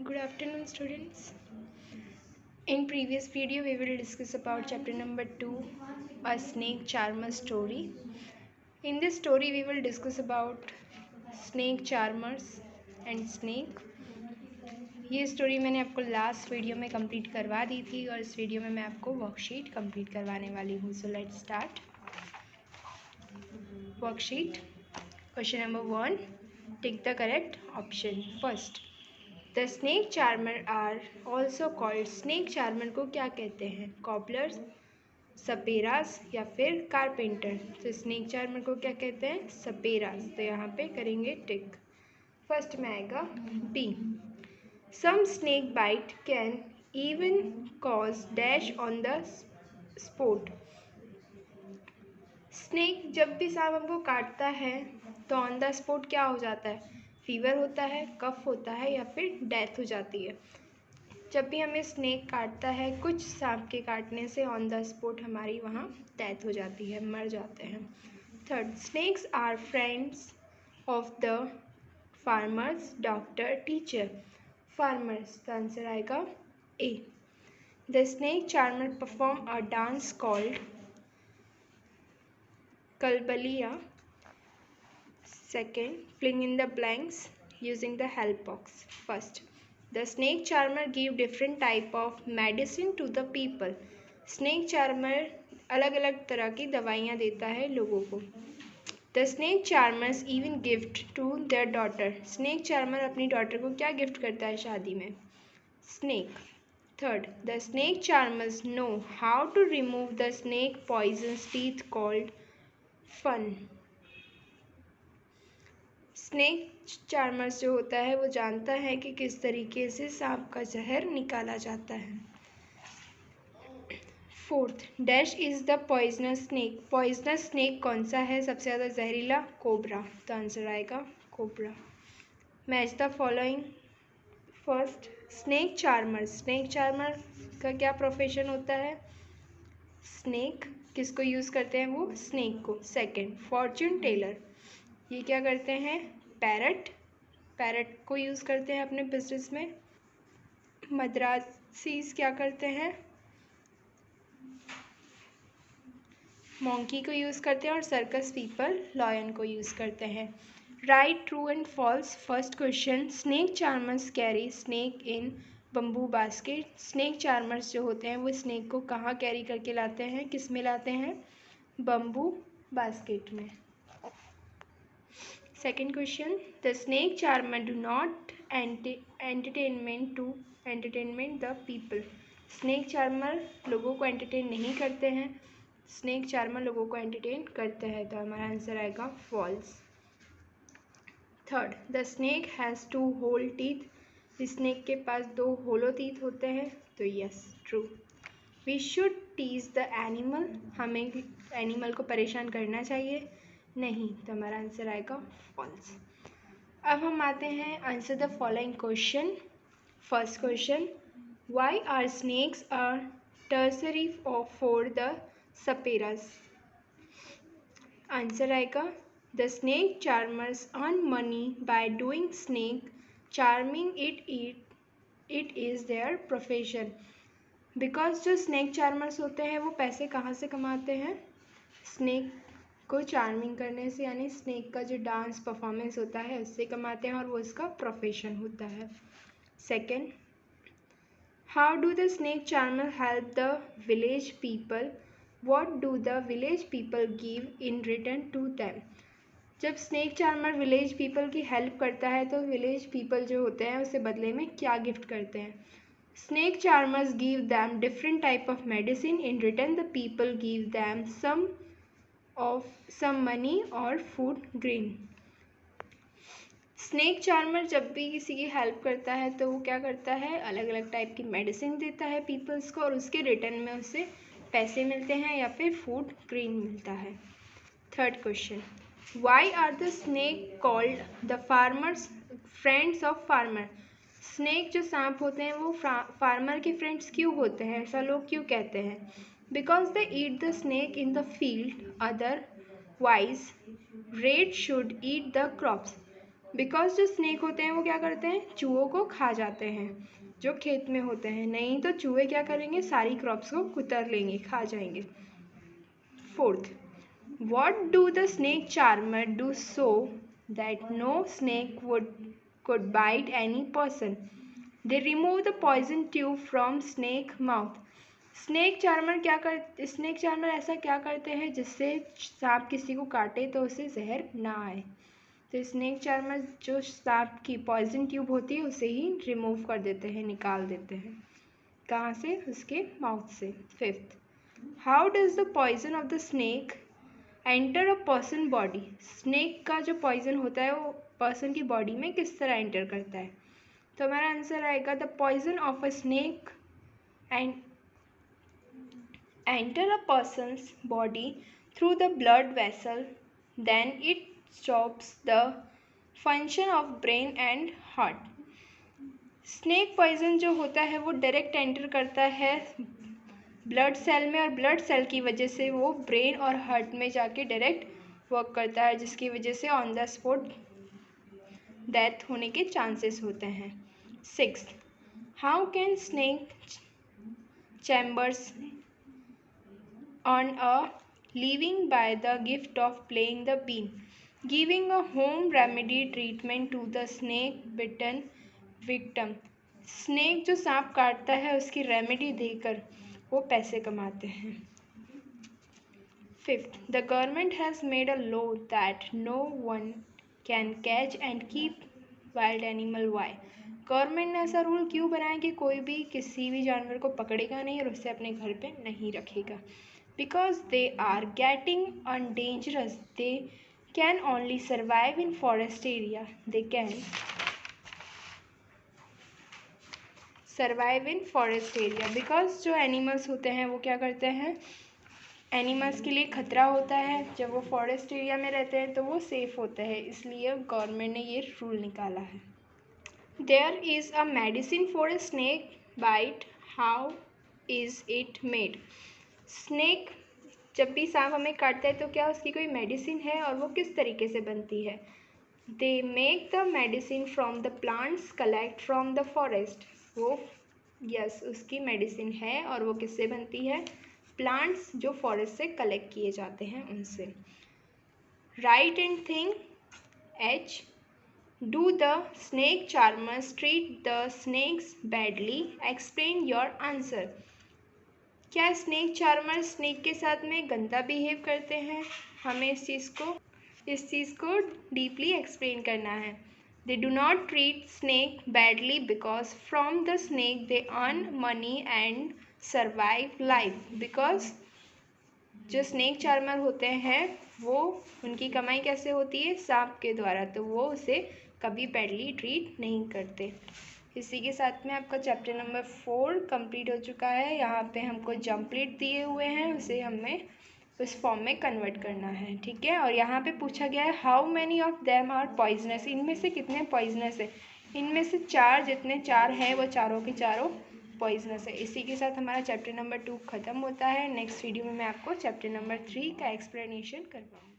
Good afternoon, students. In previous video, we will discuss about chapter number 2, a snake charmer story. In this story, we will discuss about snake charmers and snake. ये story मैंने आपको last video में complete करवा दी थी और इस video में मैं आपको वर्कशीट कंप्लीट करवाने वाली हूँ. So let's start. Worksheet. Question number 1. Tick the correct option. First, the snake charmer are also called. Snake charmer को क्या कहते हैं? कॉपलर्स, सपेरास या फिर कारपेंटर. तो स्नेक चार्मर को क्या कहते हैं? सपेरास. तो यहाँ पे करेंगे टिक. फर्स्ट में आएगा B. Some snake bite can even cause dash on the spot. Snake जब भी सांप हमको काटता है तो ऑन द स्पॉट क्या हो जाता है? फीवर होता है, कफ होता है या फिर डेथ हो जाती है. जब भी हमें स्नेक काटता है, कुछ सांप के काटने से ऑन द स्पॉट हमारी वहाँ डेथ हो जाती है, मर जाते हैं. Third, snakes are friends of the farmers, doctor, teacher. Farmers का आंसर आएगा A. The snake charmer perform a dance called Kalbelia. Second, fill in the blanks using the help box. First, the snake charmer give different type of medicine to the people. Snake charmer अलग अलग तरह की दवाइयाँ देता है लोगों को. The snake charmers even gift to their daughter. Snake charmer अपनी daughter को क्या gift करता है शादी में? Snake. Third, the snake charmers know how to remove the snake poisonous teeth called fun. Snake charmers जो होता है वो जानता है कि किस तरीके से सांप का जहर निकाला जाता है. Fourth, dash is the poisonous snake. Poisonous snake कौन सा है सबसे ज़्यादा जहरीला? कोबरा. तो आंसर आएगा cobra. Match the following. First, snake charmer. Snake charmer का क्या प्रोफेशन होता है? स्नेक किसको यूज़ करते हैं? वो स्नेक को. Second, fortune teller. ये क्या करते हैं? पैरट. पैरट को यूज़ करते हैं अपने बिजनेस में. मद्रासीज क्या करते हैं? मॉन्की को यूज़ करते हैं. और सर्कस पीपल लॉयन को यूज़ करते हैं. Write true and false. First question, snake charmers carry snake in bamboo basket. Snake charmers जो होते हैं वो स्नेक को कहाँ कैरी करके लाते हैं? किस में लाते हैं? बम्बू बास्केट में. Second question, the snake charmer do not entertainment the people. Snake charmer लोगों को entertain नहीं करते हैं. Snake charmer लोगों को entertain करते हैं. तो हमारा आंसर आएगा false. Third, the snake has 2 whole teeth. Snake के पास 2 hollow teeth होते हैं. तो yes, true. We should tease the animal. हमें एनिमल को परेशान करना चाहिए नहीं. तो हमारा आंसर आएगा फॉल्स. अब हम आते हैं answer the following question. First question, why are snakes are necessary for the saperas. Answer आएगा the snake charmers earn money by doing snake charming. It is their profession. Because जो स्नेक चार्मर्स होते हैं वो पैसे कहाँ से कमाते हैं? स्नेक को चार्मिंग करने से, यानी स्नेक का जो डांस परफॉर्मेंस होता है उससे कमाते हैं और वो इसका प्रोफेशन होता है. Second, how do the snake charmer help the village people. What do the village people give in return to them. जब स्नेक चार्मर विलेज पीपल की हेल्प करता है तो विलेज पीपल जो होते हैं उसे बदले में क्या गिफ्ट करते हैं? Snake charmers give them different type of medicine. In return the people give them some money और food grain. स्नेक चार्मर जब भी किसी की हेल्प करता है तो वो क्या करता है? अलग अलग टाइप की मेडिसिन देता है पीपल्स को और उसके रिटर्न में उससे पैसे मिलते हैं या फिर फूड ग्रेन मिलता है. Third question, why are the snake called the farmers friends of farmer. Snake जो सांप होते हैं वो फार्मर के फ्रेंड्स क्यों होते हैं? ऐसा लोग क्यों कहते हैं? Because they eat the snake in the field, otherwise rats should eat the crops. Because जो स्नेक होते हैं वो क्या करते हैं, चूहों को खा जाते हैं जो खेत में होते हैं, नहीं तो चूहे क्या करेंगे, सारी क्रॉप्स को कुतर लेंगे, खा जाएंगे। Fourth, what do the snake charmer do so that no snake could bite any person? They remove the poison tube from snake mouth. Snake charmer ऐसा क्या करते हैं जिससे सांप किसी को काटे तो उसे जहर ना आए। तो स्नेक चार्मर जो सांप की पॉइजन ट्यूब होती है उसे ही रिमूव कर देते हैं, निकाल देते हैं। कहाँ से, उसके माउथ से। Fifth, how does the poison of the snake enter a person body? Snake का जो पॉइजन होता है वो पर्सन की बॉडी में किस तरह एंटर करता है? तो हमारा आंसर आएगा, the poison of a snake enter a person's body through the blood vessel, then it stops the function of brain and heart. Snake poison जो होता है वो डायरेक्ट एंटर करता है ब्लड सेल में, और ब्लड सेल की वजह से वो ब्रेन और हार्ट में जाके डायरेक्ट वर्क करता है, जिसकी वजह से ऑन द स्पॉट डेथ होने के चांसेस होते हैं। Sixth, how can snake chambers earn a living by the gift of playing the bean, giving a home remedy treatment to the snake bitten victim? Snake जो सांप काटता है उसकी remedy देकर वो पैसे कमाते हैं। Fifth, the government has made a law that no one can catch and keep wild animal. Why? Government ने ऐसा रूल क्यों बनाया कि कोई भी किसी भी जानवर को पकड़ेगा नहीं और उसे अपने घर पे नहीं रखेगा? Because they are getting dangerous. They can only survive in forest area. They can survive in forest area because जो एनिमल्स होते हैं वो क्या करते हैं, एनिमल्स के लिए खतरा होता है, जब वो फॉरेस्ट एरिया में रहते हैं तो वो सेफ होते हैं, इसलिए गवर्नमेंट ने ये रूल निकाला है। There is a medicine for a snake bite. How is it made? Snake जब भी सांप हमें काटता है तो क्या उसकी कोई मेडिसिन है और वो किस तरीके से बनती है? They make the medicine from the plants collect from the forest. वो यस उसकी मेडिसिन है और वो किससे बनती है? प्लांट्स जो फॉरेस्ट से कलेक्ट किए जाते हैं उनसे। Write and think H, do the snake charmers treat the snakes badly? Explain your answer. क्या स्नेक चार्मर स्नेक के साथ में गंदा बिहेव करते हैं? हमें इस चीज़ को डीपली एक्सप्लेन करना है। They do not treat snake badly because from the snake they earn money and survive life. Because जो स्नेक चार्मर होते हैं वो उनकी कमाई कैसे होती है? सांप के द्वारा, तो वो उसे कभी बैडली ट्रीट नहीं करते। इसी के साथ में आपका चैप्टर नंबर 4 कंप्लीट हो चुका है। यहाँ पे हमको जम्पलेट दिए हुए हैं, उसे हमें उस फॉर्म में कन्वर्ट करना है, ठीक है। और यहाँ पे पूछा गया है how many of them are poisonous? इनमें से कितने पॉइजनस है? इनमें से 4 जितने 4 हैं वो चारों के चारों पॉइजनस है। इसी के साथ हमारा चैप्टर नंबर 2 ख़त्म होता है। नेक्स्ट वीडियो में मैं आपको चैप्टर नंबर 3 का एक्सप्लेनेशन करवाऊँगी।